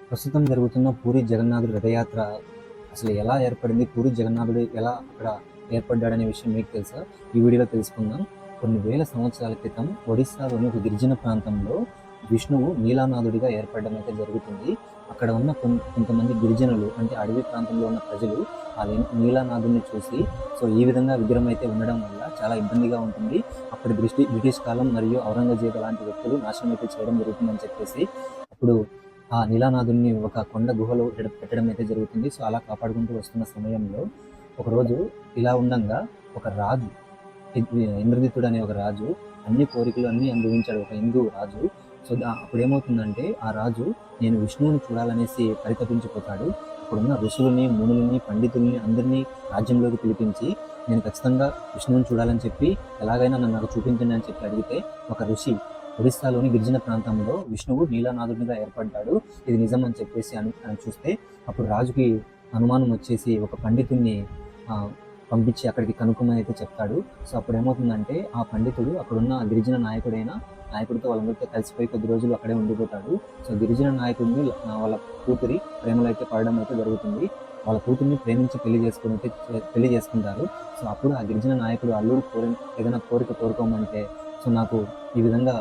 ప్రస్తుతం జరుగుతున్న పూరి జగన్నాథుడి రథయాత్ర అసలు ఎలా ఏర్పడింది? పూరి జగన్నాథుడు ఎలా అక్కడ ఏర్పడ్డాడనే విషయం మీకు తెలుసా? ఈ వీడియోలో తెలుసుకుందాం. కొన్ని వేల సంవత్సరాల క్రితం ఒడిస్సాలోని ఒక గిరిజన ప్రాంతంలో విష్ణువు నీలానాథుడిగా ఏర్పడడం అయితే జరుగుతుంది. అక్కడ ఉన్న కొంతమంది గిరిజనులు, అంటే అడవి ప్రాంతంలో ఉన్న ప్రజలు ఆ నీలానాథుడిని చూసి ఈ విధంగా విగ్రహం అయితే ఉండడం వల్ల చాలా ఇబ్బందిగా ఉంటుంది, అప్పటి బ్రిటిష్ కాలం మరియు ఔరంగజేబు లాంటి వ్యక్తులు నాశనం అయితే చేయడం జరుగుతుందని చెప్పేసి అప్పుడు ఆ నీలానాథుడిని ఒక కొండ గుహలో పెట్టడం అయితే జరుగుతుంది. అలా కాపాడుకుంటూ వస్తున్న సమయంలో ఒకరోజు ఇలా ఉండంగా ఒక రాజు, ఇంద్రజిత్తుడు అనే ఒక రాజు అన్ని కోరికలు అన్ని అనుభవించాడు, ఒక హిందూ రాజు. అప్పుడు ఏమవుతుందంటే ఆ రాజు నేను విష్ణువుని చూడాలనేసి పరితపించిపోతాడు. అప్పుడున్న ఋషులని, మునులని, పండితుల్ని అందరినీ రాజ్యంలోకి పిలిపించి నేను ఖచ్చితంగా విష్ణువుని చూడాలని చెప్పి ఎలాగైనా నన్ను నాకు చూపించండి అని చెప్పి అడిగితే ఒక ఋషి ఒడిస్సాలోని గిరిజన ప్రాంతంలో విష్ణువు నీలానాథుడిగా ఏర్పడ్డాడు, ఇది నిజం అని చెప్పేసి చూస్తే అప్పుడు రాజుకి అనుమానం వచ్చేసి ఒక పండితుడిని పంపించి అక్కడికి కనుక్కోమని అయితే చెప్తాడు. అప్పుడు ఏమవుతుందంటే ఆ పండితుడు అక్కడున్న గిరిజన నాయకుడితో వాళ్ళందరితో కలిసిపోయి కొద్ది రోజులు అక్కడే ఉండిపోతాడు. గిరిజన నాయకుడిని వాళ్ళ కూతురి ప్రేమలో అయితే పడడం అయితే జరుగుతుంది. వాళ్ళ కూతుర్ని ప్రేమించి పెళ్లి చేసుకుంటారు. అప్పుడు ఆ గిరిజన నాయకుడు అల్లుడు ఏదైనా కోరిక కోరుకోమంటే నాకు ఈ విధంగా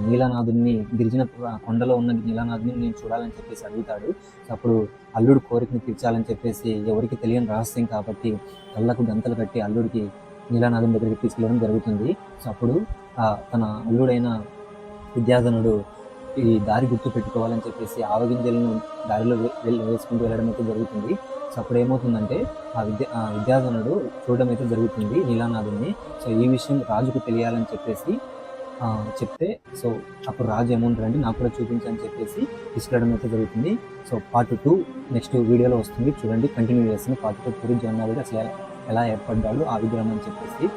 నీలానాథుడిని, గిరిజన కొండలో ఉన్న నీలానాథుని నేను చూడాలని చెప్పేసి అడుగుతాడు. అప్పుడు అల్లుడు కోరికని తీర్చాలని చెప్పేసి ఎవరికి తెలియని రహస్యం కాబట్టి కళ్ళకు గంతలు కట్టి అల్లుడికి నీలానాథుని దగ్గరికి తీసుకెళ్ళడం జరుగుతుంది. అప్పుడు తన అల్లుడైన విద్యాధనుడు ఈ దారి గుర్తు పెట్టుకోవాలని చెప్పేసి ఆవగింజలను దారిలో వేసుకుంటూ వెళ్ళడం అయితే జరుగుతుంది. అప్పుడు ఏమవుతుందంటే ఆ విద్యాధనుడు చూడడం అయితే జరుగుతుంది నీలానాథుడిని. ఈ విషయం రాజుకు తెలియాలని చెప్పేసి చెప్తే అప్పుడు రాజు ఏమంటారంటే నాకు కూడా చూపించని చెప్పేసి తీసుకెళ్ళడం అయితే జరుగుతుంది. పార్ట్ 2 నెక్స్ట్ వీడియోలో వస్తుంది, చూడండి. కంటిన్యూ చేస్తుంది పార్ట్ 2 పూరి జగన్నాథుడు అసలు ఎలా ఏర్పడ్డాడు ఆ విగ్రహం అని చెప్పేసి.